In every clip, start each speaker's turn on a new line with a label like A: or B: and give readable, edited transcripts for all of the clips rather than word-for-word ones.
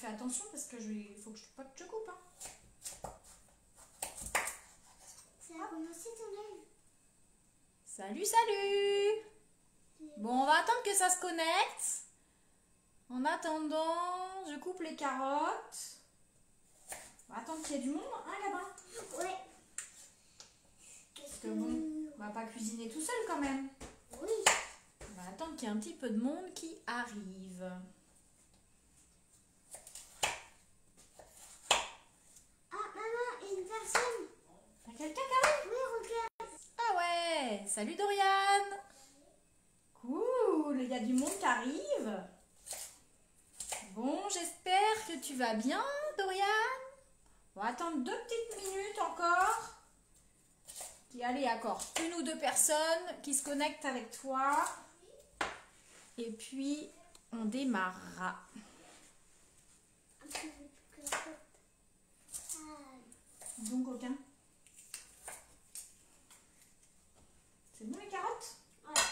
A: fais attention parce que il faut que je coupe. Hein.
B: Ça a commencé ton live.
A: Salut, salut. Bon, on va attendre que ça se connecte. En attendant, je coupe les carottes. On va attendre qu'il y ait du monde, hein, Gabin?
B: Ouais.
A: Parce que bon, on va pas cuisiner tout seul quand même.
B: Oui.
A: On va attendre qu'il y ait un petit peu de monde qui arrive.
B: Ah, maman, une personne.
A: Il y a quelqu'un qui arrive?
B: Oui, regarde.
A: Ah ouais, salut Dorian. Cool, il y a du monde qui arrive. Bon, j'espère que tu vas bien, Dorian. On va attendre 2 petites minutes encore. Allez, encore 1 ou 2 personnes qui se connectent avec toi. Et puis, on démarrera. Donc, aucun. C'est bon les carottes?
B: Ouais.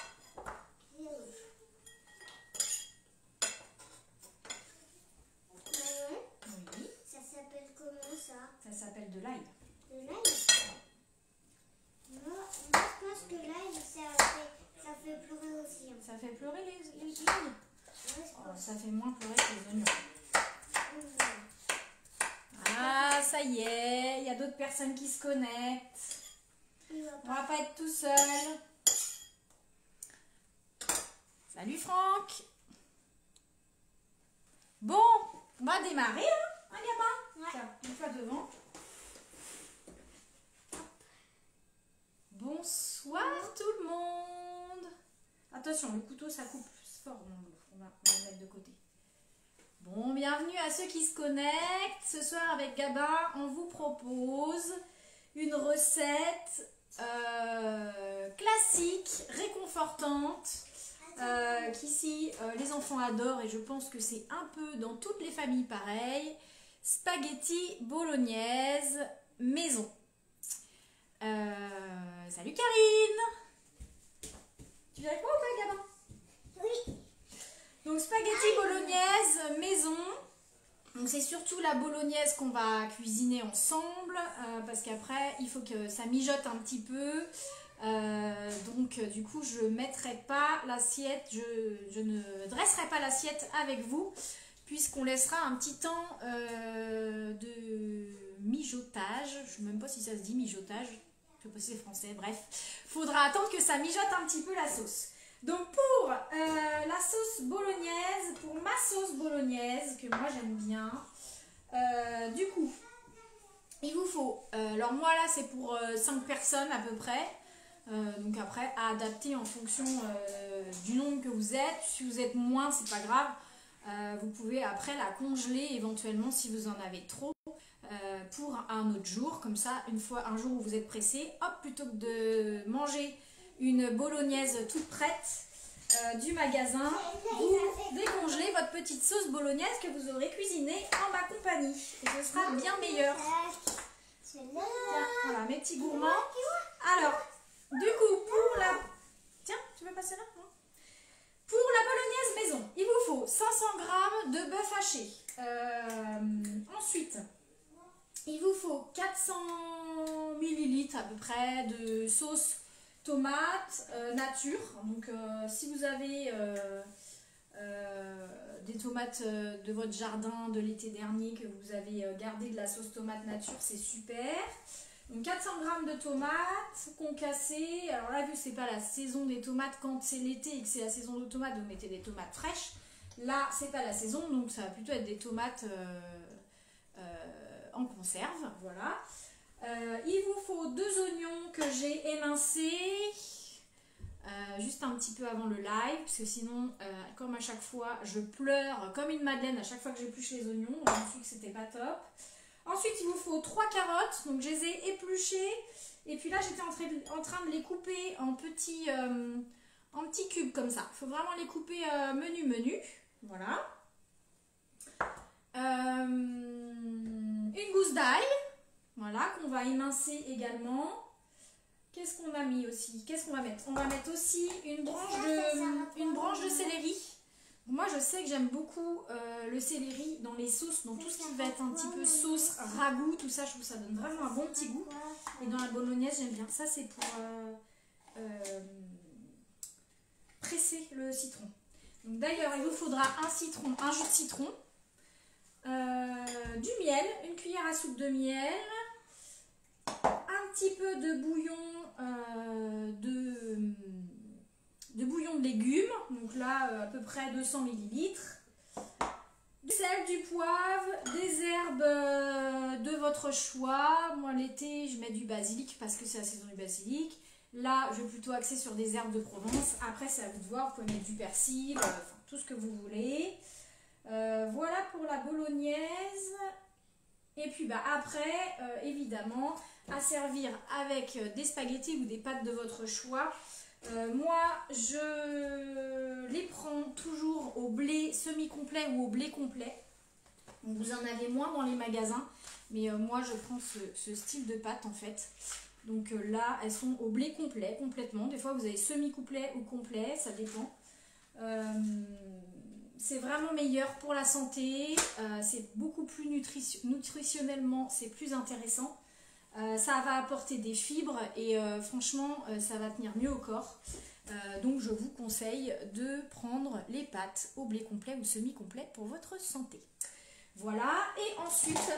A: Oui.
B: Ça s'appelle comment ça?
A: Ça s'appelle de l'ail.
B: De l'ail? Moi, je pense que l'ail, ça fait pleurer aussi. Hein.
A: Ça fait pleurer les l'ail?
B: Ouais,
A: Ça fait moins pleurer que les oignons. Ah, ça y est, il y a d'autres personnes qui se connectent. On va pas être tout seul. Salut Franck. Bon, on va démarrer, hein, Gabin?
B: Ouais.
A: Tiens, une fois devant. Bonsoir tout le monde. Attention, le couteau ça coupe fort. On va le mettre de côté. Bon, bienvenue à ceux qui se connectent. Ce soir avec Gabin, on vous propose une recette classique, réconfortante, qu'ici les enfants adorent et je pense que c'est un peu dans toutes les familles pareil. Spaghetti bolognaise maison. Salut Karine. Tu viens avec moi ou pas, Gabin?
B: Oui.
A: Donc spaghetti bolognaise maison. Donc c'est surtout la bolognaise qu'on va cuisiner ensemble parce qu'après il faut que ça mijote un petit peu. Donc du coup je mettrai pas l'assiette, je ne dresserai pas l'assiette avec vous puisqu'on laissera un petit temps de mijotage. Je ne sais même pas si ça se dit mijotage. Je sais pas si c'est français, bref. Faudra attendre que ça mijote un petit peu la sauce. Donc pour la sauce bolognaise, pour ma sauce bolognaise, que moi j'aime bien, du coup, il vous faut, alors moi là c'est pour 5 personnes à peu près, donc après à adapter en fonction du nombre que vous êtes. Si vous êtes moins, c'est pas grave, vous pouvez après la congeler éventuellement si vous en avez trop. Pour un autre jour, comme ça, un jour où vous êtes pressé, hop, plutôt que de manger une bolognaise toute prête du magasin, vous décongelez votre petite sauce bolognaise que vous aurez cuisinée en ma compagnie. Et ce sera bien meilleur. Tiens, voilà, mes petits gourmands. Alors, du coup, pour la... Tiens, tu veux passer là? Non. Pour la bolognaise maison, il vous faut 500 g de bœuf haché. Ensuite... il vous faut 400 ml à peu près de sauce tomate nature. Donc si vous avez des tomates de votre jardin de l'été dernier que vous avez gardé de la sauce tomate nature, c'est super. Donc 400 g de tomates concassées. Alors là, vu que c'est pas la saison des tomates, quand c'est l'été et que c'est la saison de tomates, vous mettez des tomates fraîches. Là, c'est pas la saison, donc ça va plutôt être des tomates en conserve, voilà. Il vous faut 2 oignons que j'ai émincés juste un petit peu avant le live, parce que sinon, comme à chaque fois, je pleure comme une madeleine à chaque fois que j'épluche les oignons, donc je me suis dit que c'était pas top. Ensuite, il vous faut 3 carottes, donc je les ai épluchées, et puis là, j'étais en train de les couper en petits cubes comme ça. Il faut vraiment les couper menu, voilà. Une gousse d'ail, voilà, qu'on va émincer également. Qu'est-ce qu'on a mis aussi? Qu'est-ce qu'on va mettre? On va mettre aussi une branche de céleri. Moi, je sais que j'aime beaucoup le céleri dans les sauces, dans tout ce qui va être un petit peu sauce, ragoût, tout ça. Je trouve que ça donne vraiment un bon petit goût. Et dans la bolognaise, j'aime bien. Ça, c'est pour presser le citron. D'ailleurs, il vous faudra un citron, un jus de citron, du miel, une cuillère à soupe de miel, un petit peu de bouillon de légumes, donc là à peu près 200 ml, du sel, du poivre, des herbes de votre choix. Moi l'été je mets du basilic parce que c'est la saison du basilic. Là je vais plutôt axer sur des herbes de Provence. Après c'est à vous de voir, vous pouvez mettre du persil, enfin, tout ce que vous voulez. Voilà pour la bolognaise. Et puis après évidemment à servir avec des spaghettis ou des pâtes de votre choix. Moi, je les prends toujours au blé semi-complet ou au blé complet. Donc, vous en avez moins dans les magasins, mais moi, je prends ce style de pâte en fait. Donc là, elles sont au blé complet, complètement. Des fois, vous avez semi-complet ou complet, ça dépend. C'est vraiment meilleur pour la santé. C'est beaucoup plus nutritionnellement, c'est plus intéressant. Ça va apporter des fibres et franchement ça va tenir mieux au corps, donc je vous conseille de prendre les pâtes au blé complet ou semi-complet pour votre santé. Voilà, et ensuite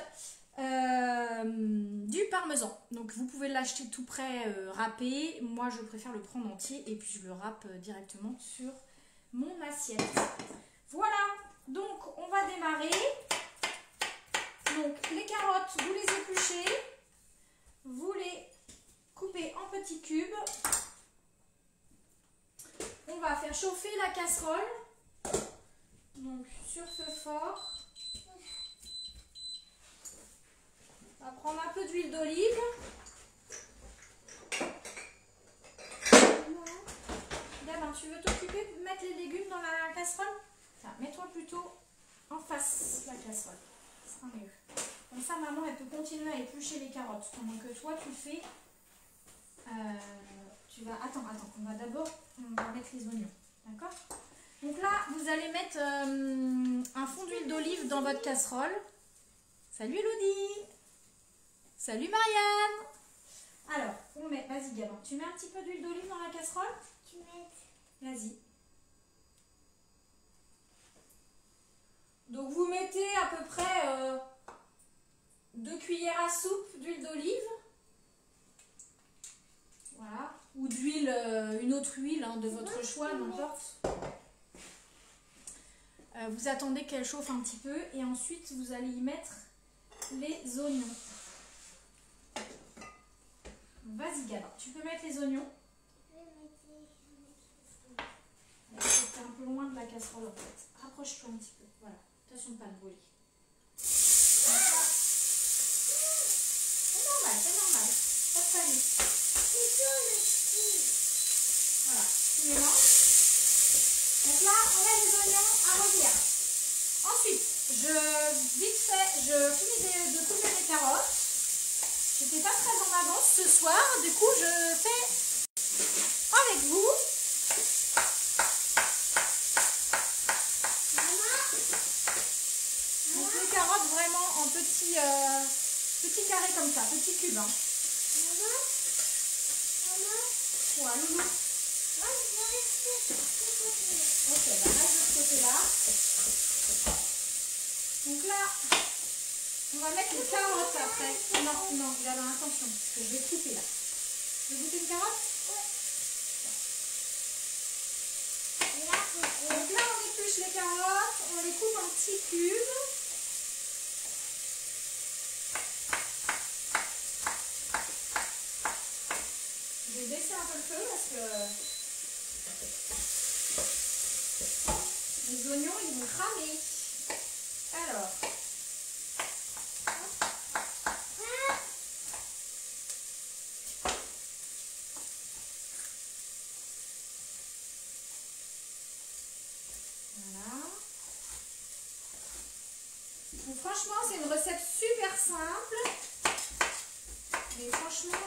A: du parmesan, donc vous pouvez l'acheter tout prêt râpé. Moi je préfère le prendre entier et puis je le râpe directement sur mon assiette. Voilà, donc on va démarrer. Donc les carottes vous les épluchez, vous les coupez en petits cubes. On va faire chauffer la casserole. Donc sur feu fort. On va prendre un peu d'huile d'olive. Gabin, tu veux t'occuper de mettre les légumes dans la casserole? Enfin, mets-toi plutôt en face la casserole. Ce sera mieux. Comme ça, maman, elle peut continuer à éplucher les carottes. Pendant que toi, tu fais... Attends. On va d'abord mettre les oignons. D'accord? Donc là, vous allez mettre un fond d'huile d'olive dans votre casserole. Salut Elodie! Salut Marianne! Alors, on met... Vas-y, Gabin. Tu mets un petit peu d'huile d'olive dans la casserole?
B: Tu mets...
A: Vas-y. Donc, vous mettez à peu près... 2 cuillères à soupe d'huile d'olive, voilà, ou d'huile, une autre huile de votre choix, n'importe. Vous attendez qu'elle chauffe un petit peu et ensuite vous allez y mettre les oignons. Vas-y Gala, tu peux mettre les oignons. C'est un peu loin de la casserole en fait. Rapproche-toi un petit peu, voilà, attention de ne pas le brûler. C'est normal, pas de panique. Voilà, tu mélanges. Donc là, on met les oignons à revient. Ensuite, vite fait, je finis de couper les carottes. J'étais pas très en avance ce soir, du coup je fais avec vous. Donc les carottes vraiment en petits carrés comme ça, petits cubes. Hein. Quoi, Loulou? Ok, bah reste de ce côté-là. Donc là, on va mettre les carottes après. Non, regarde, attention, parce que je vais couper là. Tu veux goûter une carotte? Donc là, on épluche les carottes, on les coupe en petits cubes. Je vais baisser un peu le feu parce que les oignons ils vont cramer. Alors, voilà. Donc, franchement, c'est une recette super simple. Mais franchement,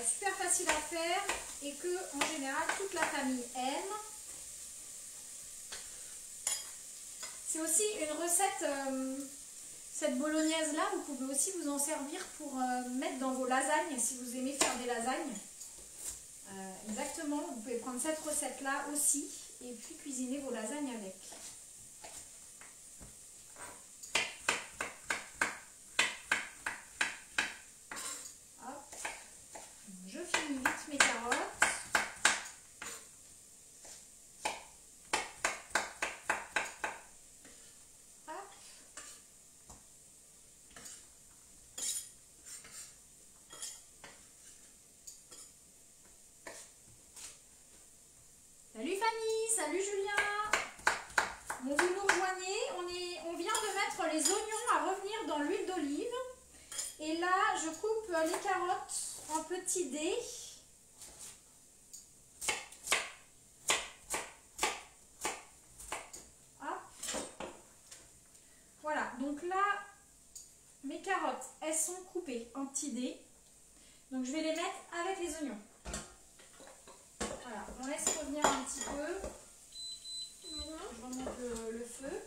A: super facile à faire et que en général toute la famille aime. C'est aussi une recette, cette bolognaise là, vous pouvez aussi vous en servir pour mettre dans vos lasagnes si vous aimez faire des lasagnes. Exactement, vous pouvez prendre cette recette là aussi et puis cuisiner vos lasagnes avec. Hop. Je finis vite mes carottes. Salut Fanny, salut Julien. Bon, vous nous rejoignez, on vient de mettre les oignons à revenir dans l'huile d'olive. Et là, je coupe les carottes en petits dés. Hop. Voilà, donc là, mes carottes, elles sont coupées en petits dés. Donc je vais les mettre avec les oignons. Voilà, on laisse revenir un petit peu. Je remonte le feu.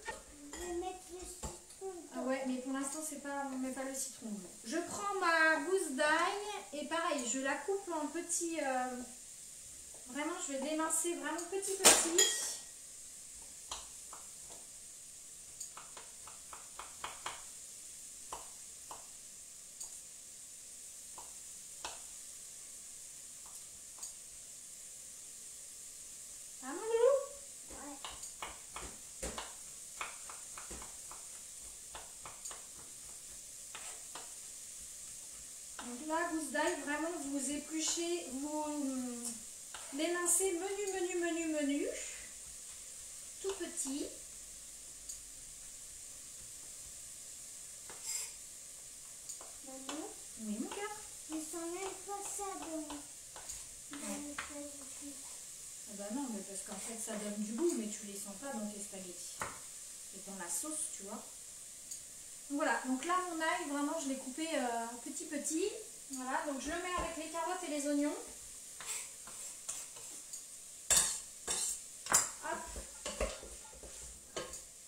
B: Je vais mettre le citron.
A: Ah ouais, mais pour l'instant, on ne met pas le citron. Je prends ma gousse d'ail et pareil, je la coupe en petits. Vraiment, je vais démincer vraiment petit. Donc là, gousse d'ail, vraiment, vous épluchez, vous l'émincez menu, tout petit.
B: Maman,
A: Oui, mon cœur.
B: je sens même pas ça dans
A: Ah bah non, mais parce qu'en fait, ça donne du goût, mais tu les sens pas dans tes spaghettis. C'est dans la sauce, tu vois. Donc voilà, donc là, mon ail, vraiment, je l'ai coupé petit. Voilà, donc je le mets avec les carottes et les oignons. Hop.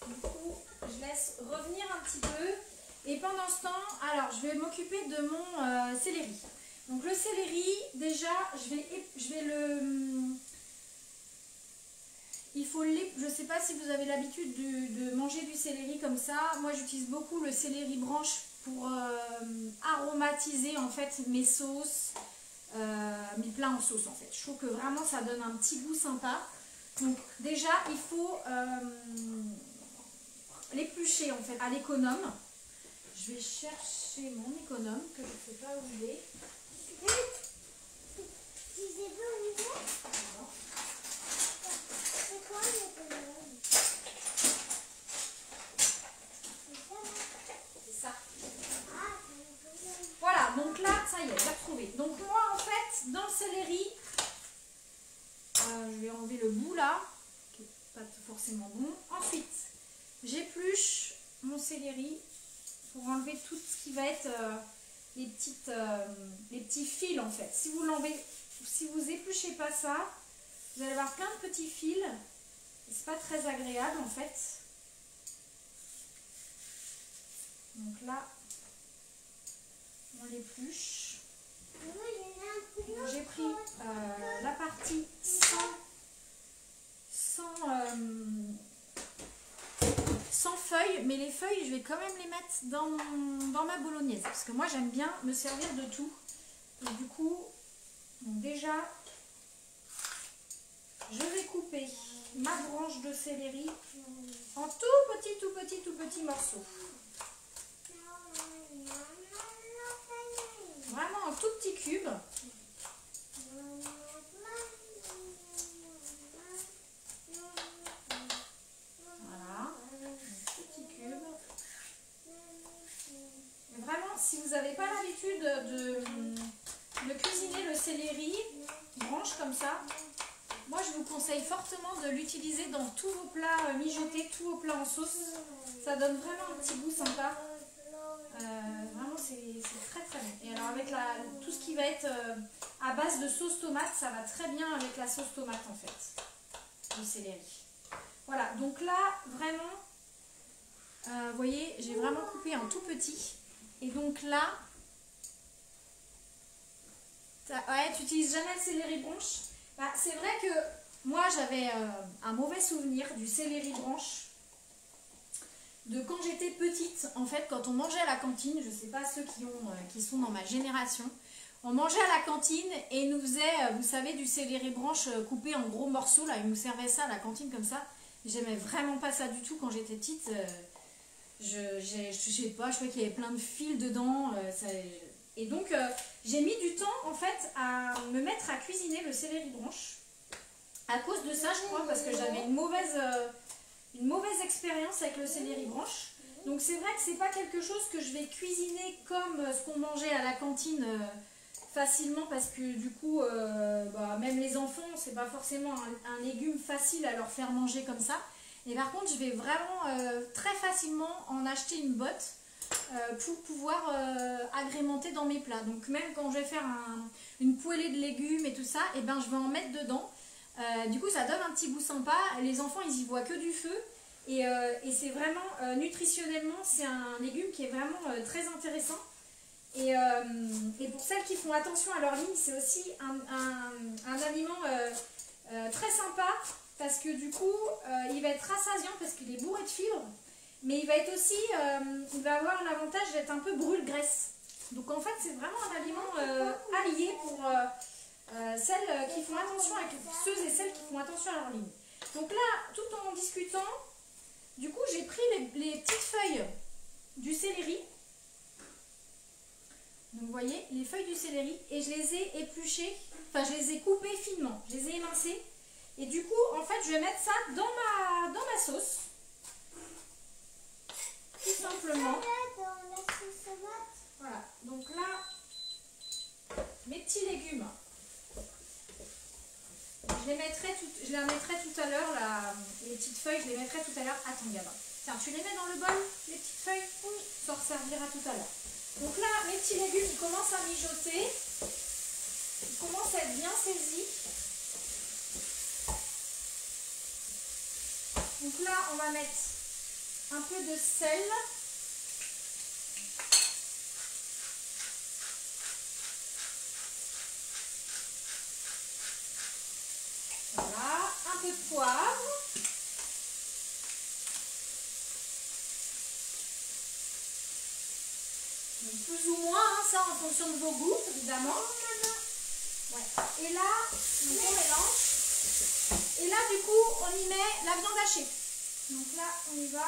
A: Du coup, je laisse revenir un petit peu. Et pendant ce temps, alors, je vais m'occuper de mon céleri. Donc le céleri, déjà, je vais le... Il faut je ne sais pas si vous avez l'habitude de manger du céleri comme ça. Moi, j'utilise beaucoup le céleri branche pour aromatiser en fait mes sauces, mes plats en sauce en fait. Je trouve que vraiment ça donne un petit goût sympa. Donc déjà, il faut l'éplucher en fait à l'économe. Je vais chercher mon économe que je ne sais pas où il est.
B: Tu sais pas où il est? C'est quoi l'économe?
A: C'est ça.
B: Ah, c'est l'économe.
A: Voilà, donc là, ça y est, j'ai retrouvé. Donc moi, en fait, dans le céleri, je vais enlever le bout là, qui n'est pas forcément bon. Ensuite, j'épluche mon céleri pour enlever tout ce qui va être les petits fils en fait. Si vous épluchez pas ça, vous allez avoir plein de petits fils. C'est pas très agréable en fait. Donc là, on l'épluche. J'ai pris la partie sans feuilles, mais les feuilles, je vais quand même les mettre dans ma bolognaise. Parce que moi, j'aime bien me servir de tout. Et du coup, donc déjà, je vais couper ma branche de céleri en tout petit morceaux. Vraiment en tout petit cube. Voilà, un petit cube. Et vraiment, si vous n'avez pas l'habitude de cuisiner le céleri branche comme ça, moi je vous conseille fortement de l'utiliser dans tous vos plats mijotés, tous vos plats en sauce. Ça donne vraiment un petit goût sympa. Vraiment c'est très très bon. Et alors avec tout ce qui va être à base de sauce tomate, ça va très bien avec la sauce tomate en fait, du céleri. Voilà, donc là vraiment Vous voyez, j'ai vraiment coupé en tout petit. Et donc là, ouais, tu n'utilises jamais le céleri branche. Bah, c'est vrai que moi, j'avais un mauvais souvenir du céleri branche de quand j'étais petite. En fait, quand on mangeait à la cantine, je ne sais pas ceux qui sont dans ma génération, on mangeait à la cantine et ils nous faisaient, vous savez, du céleri branche coupé en gros morceaux. Là, ils nous servaient ça à la cantine comme ça. J'aimais vraiment pas ça du tout quand j'étais petite. Je sais pas, je trouvais qu'il y avait plein de fils dedans. Et donc, j'ai mis du temps en fait à me mettre à cuisiner le céleri branche. À cause de ça, je crois, parce que j'avais une mauvaise expérience avec le céleri branche. Donc c'est vrai que c'est pas quelque chose que je vais cuisiner comme ce qu'on mangeait à la cantine facilement, parce que du coup, même les enfants, c'est pas forcément un légume facile à leur faire manger comme ça. Et par contre, je vais vraiment très facilement en acheter une botte pour pouvoir agrémenter dans mes plats. Donc même quand je vais faire une poêlée de légumes et tout ça, et ben, je vais en mettre dedans. Du coup, ça donne un petit goût sympa. Les enfants, ils y voient que du feu. Et c'est vraiment, nutritionnellement, c'est un légume qui est vraiment très intéressant. Et pour celles qui font attention à leur ligne, c'est aussi un aliment très sympa. Parce que du coup, il va être rassasiant parce qu'il est bourré de fibres. Mais il va être aussi, il va avoir l'avantage d'être un peu brûle-graisse. Donc en fait, c'est vraiment un aliment allié pour celles qui font attention, avec ceux et celles qui font attention à leur ligne. Donc là, tout en discutant, du coup, j'ai pris les petites feuilles du céleri. Donc vous voyez, les feuilles du céleri, et je les ai épluchées, enfin je les ai coupées finement, je les ai émincées. Et du coup, en fait, je vais mettre ça dans ma sauce. Tout simplement. Voilà, donc là, mes petits légumes. Je la mettrai tout à l'heure, les petites feuilles, je les mettrai tout à l'heure à ton gamin. Tiens, tu les mets dans le bol, les petites feuilles? Oui. Ça resservira tout à l'heure. Donc là, mes petits légumes, ils commencent à mijoter. Ils commencent à être bien saisis. Donc là, on va mettre un peu de sel. Voilà, un peu de poivre. Donc plus ou moins, hein, ça en fonction de vos goûts, évidemment. Ouais. Et là, on mélange. Et là, du coup, on y met la viande hachée. Donc là, on y va.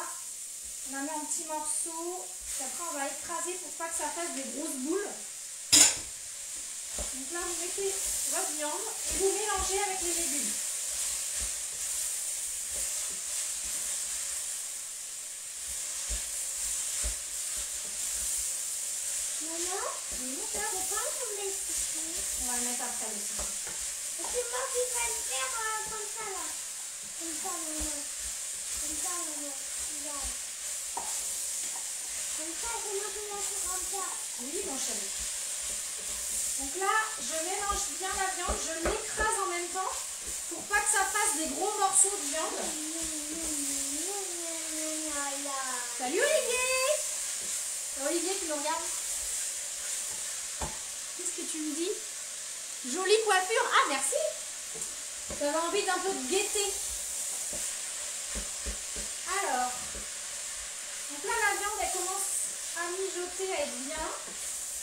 A: On la met en petits morceaux. Puis après, on va écraser pour pas que ça fasse des grosses boules. Donc là, vous mettez votre viande et vous mélangez avec les légumes.
B: Maman, on va
A: le mettre après le citron.
B: Et c'est moi qui vais le faire comme ça là. Comme ça, maman. Comme ça, maman. Regarde. Comme ça, c'est moi qui vais le faire comme ça.
A: Oui, mon chéri. Donc là, je mélange bien la viande, je l'écrase en même temps pour pas que ça fasse des gros morceaux de viande. Salut Olivier! Olivier, tu nous regardes? Qu'est-ce que tu me dis? Jolie coiffure. Ah, merci. J'avais envie d'un peu de gaieté. Alors, donc là, la viande, elle commence à mijoter, à être bien.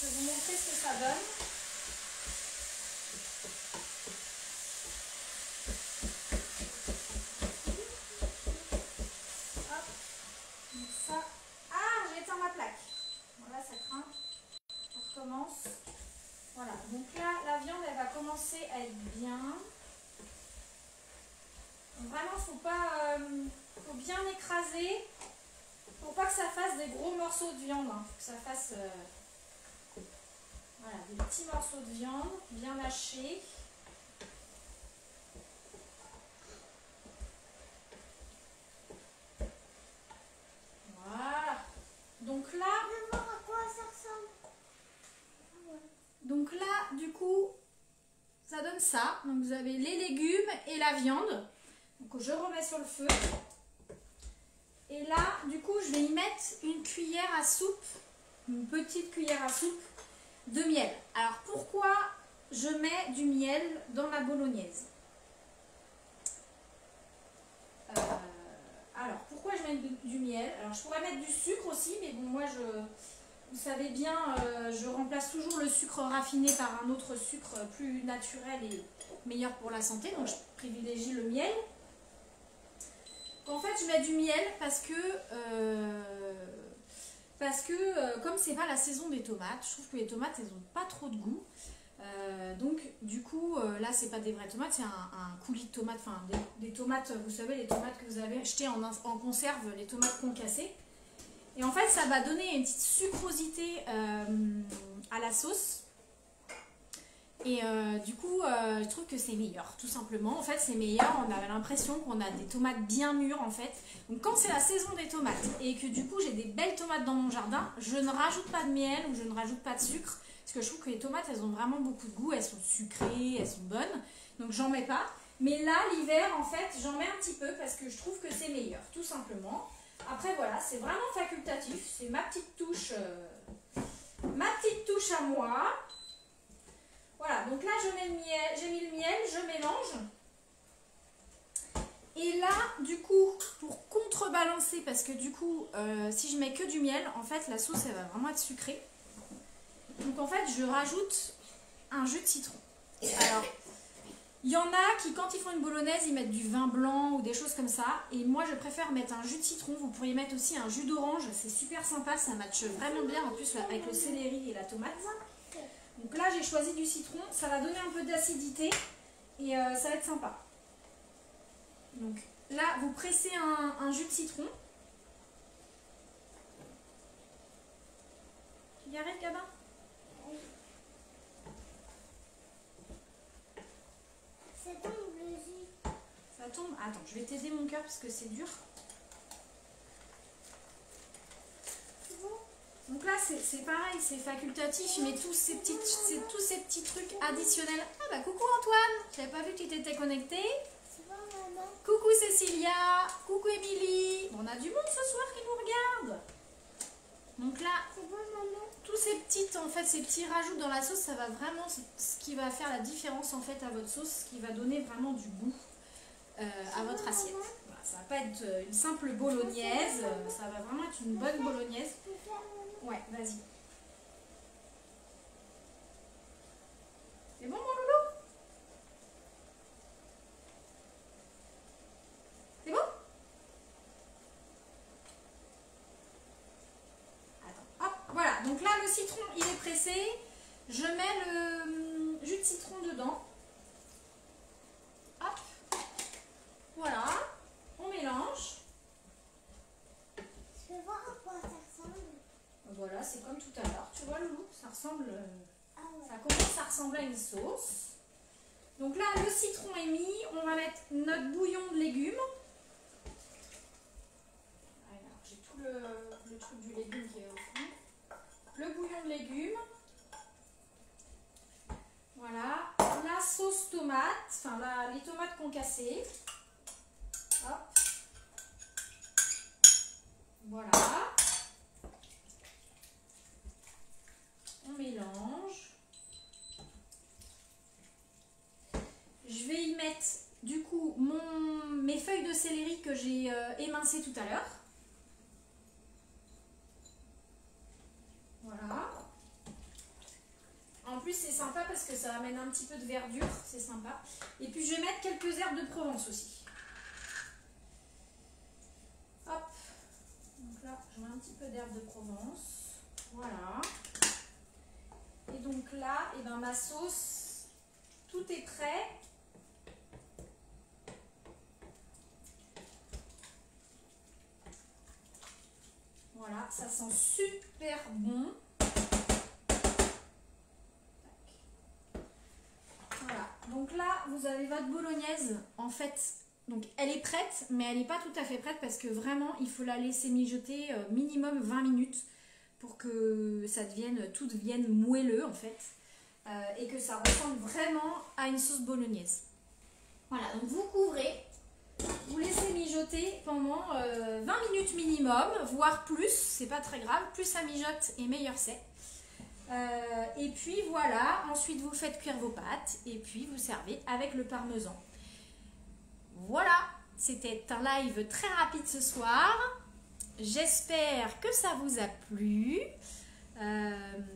A: Je vais vous montrer ce que ça donne. Hop, donc ça. Ah, j'ai éteint ma plaque. Voilà, ça craint. On recommence. Voilà, donc là, la viande, elle va commencer à être bien. Donc vraiment, faut bien écraser pour pas que ça fasse des gros morceaux de viande. Hein. Faut que ça fasse voilà, des petits morceaux de viande bien hachés. Voilà. Donc là, donc là, du coup, ça donne ça. Donc vous avez les légumes et la viande. Donc je remets sur le feu. Et là, du coup, je vais y mettre cuillère à soupe, une petite cuillère à soupe de miel. Alors pourquoi je mets du miel dans ma bolognaise? Alors pourquoi je mets du miel? Alors je pourrais mettre du sucre aussi, mais bon moi vous savez bien, je remplace toujours le sucre raffiné par un autre sucre plus naturel et meilleur pour la santé, donc je privilégie le miel. En fait je mets du miel parce que comme c'est pas la saison des tomates, je trouve que les tomates elles ont pas trop de goût. Donc du coup là c'est pas des vraies tomates, c'est un coulis de tomates, enfin des tomates, vous savez les tomates que vous avez achetées en conserve, les tomates concassées. Et en fait ça va donner une petite sucrosité à la sauce. Et du coup je trouve que c'est meilleur, tout simplement. En fait c'est meilleur, on a l'impression qu'on a des tomates bien mûres en fait. Donc quand c'est la saison des tomates et que du coup j'ai des belles tomates dans mon jardin, je ne rajoute pas de miel ou je ne rajoute pas de sucre. Parce que je trouve que les tomates, elles ont vraiment beaucoup de goût, elles sont sucrées, elles sont bonnes. Donc j'en mets pas. Mais là, l'hiver, en fait, j'en mets un petit peu parce que je trouve que c'est meilleur, tout simplement. Après, voilà, c'est vraiment facultatif. C'est ma petite touche à moi. Voilà, donc là, je mets le miel, j'ai mis le miel, je mélange. Et là, du coup, pour contrebalancer, parce que du coup, si je mets que du miel, en fait, la sauce, elle va vraiment être sucrée. Donc en fait je rajoute un jus de citron. Alors il y en a qui quand ils font une bolognaise ils mettent du vin blanc ou des choses comme ça. Et moi je préfère mettre un jus de citron. Vous pourriez mettre aussi un jus d'orange. C'est super sympa, ça matche vraiment bien en plus avec le céleri et la tomate. Donc là j'ai choisi du citron. Ça va donner un peu d'acidité et ça va être sympa. Donc là vous pressez un jus de citron. Tu y arrives Gabin?
B: Ça tombe le jus.
A: Ça tombe? Attends, je vais t'aider mon cœur parce que c'est dur.
B: C'est bon?
A: Donc là c'est pareil, c'est facultatif, mais tous ces petits trucs additionnels. Ah bah coucou Antoine, j'avais pas vu que tu t'étais connecté.
B: C'est bon maman?
A: Coucou Cécilia, coucou Émilie. On a du monde ce soir qui nous regarde. Donc là,
B: C'est bon maman?
A: tous ces petits rajouts dans la sauce, ça va vraiment, c'est ce qui va faire la différence en fait à votre sauce, ce qui va donner vraiment du goût à votre assiette. Voilà, ça va pas être une simple bolognaise, ça va vraiment être une bonne bolognaise. Ouais, vas-y. C'est bon mon loulou? C'est bon? Attends, hop, voilà. Donc là, le citron, il est pressé. Je mets le jus de citron dedans. Hop. Voilà. On mélange.
B: Je peux voir à quoi ça ressemble.
A: Voilà, c'est comme tout à l'heure. Tu vois, Loulou, ça ressemble...
B: Ah ouais.
A: Ça commence à ressembler à une sauce. Donc là, le citron est mis. On va mettre notre bouillon de légumes. Alors, j'ai tout le truc du légume qui est au fond. Le bouillon de légumes. Voilà. La sauce tomate. Enfin, les tomates concassées. Hop. Voilà. On mélange. Je vais y mettre du coup mes feuilles de céleri que j'ai émincées tout à l'heure. Voilà. En plus c'est sympa parce que ça amène un petit peu de verdure, c'est sympa. Et puis je vais mettre quelques herbes de Provence aussi. Hop. Donc là je mets un petit peu d'herbes de Provence. Voilà. Et donc là, et ben ma sauce, tout est prêt. Voilà, ça sent super bon. Voilà, donc là, vous avez votre bolognaise. En fait, donc elle est prête, mais elle n'est pas tout à fait prête parce que vraiment, il faut la laisser mijoter minimum 20 minutes pour que tout devienne moelleux en fait. Et que ça ressemble vraiment à une sauce bolognaise. Voilà, donc vous couvrez Vous laissez mijoter pendant 20 minutes minimum, voire plus, c'est pas très grave, plus ça mijote et meilleur c'est. Et puis voilà, ensuite vous faites cuire vos pâtes et puis vous servez avec le parmesan. Voilà, c'était un live très rapide ce soir. J'espère que ça vous a plu.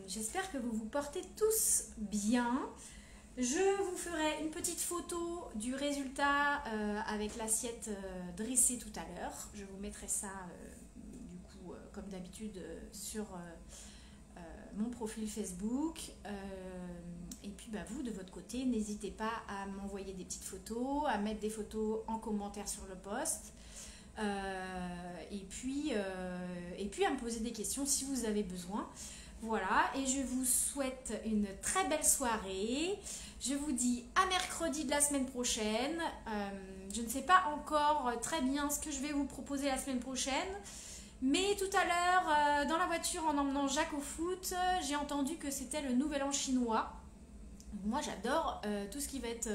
A: J'espère que vous vous portez tous bien. Je vous ferai une petite photo du résultat avec l'assiette dressée tout à l'heure. Je vous mettrai ça du coup comme d'habitude sur mon profil Facebook. Et puis bah, vous de votre côté, n'hésitez pas à m'envoyer des petites photos, à mettre des photos en commentaire sur le post. Et puis à me poser des questions si vous avez besoin. Voilà, et je vous souhaite une très belle soirée. Je vous dis à mercredi de la semaine prochaine. Je ne sais pas encore très bien ce que je vais vous proposer la semaine prochaine. Mais tout à l'heure, dans la voiture, en emmenant Jacques au foot, j'ai entendu que c'était le nouvel an chinois. Moi, j'adore tout ce qui va être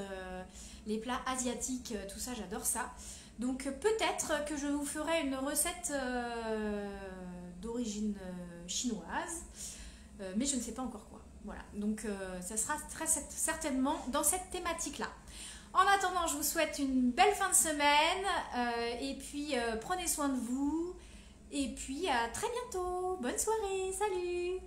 A: les plats asiatiques, tout ça, j'adore ça. Donc peut-être que je vous ferai une recette d'origine chinoise, mais je ne sais pas encore quoi. Voilà, donc ça sera très certainement dans cette thématique-là. En attendant, je vous souhaite une belle fin de semaine, et puis prenez soin de vous, et puis à très bientôt. Bonne soirée, salut!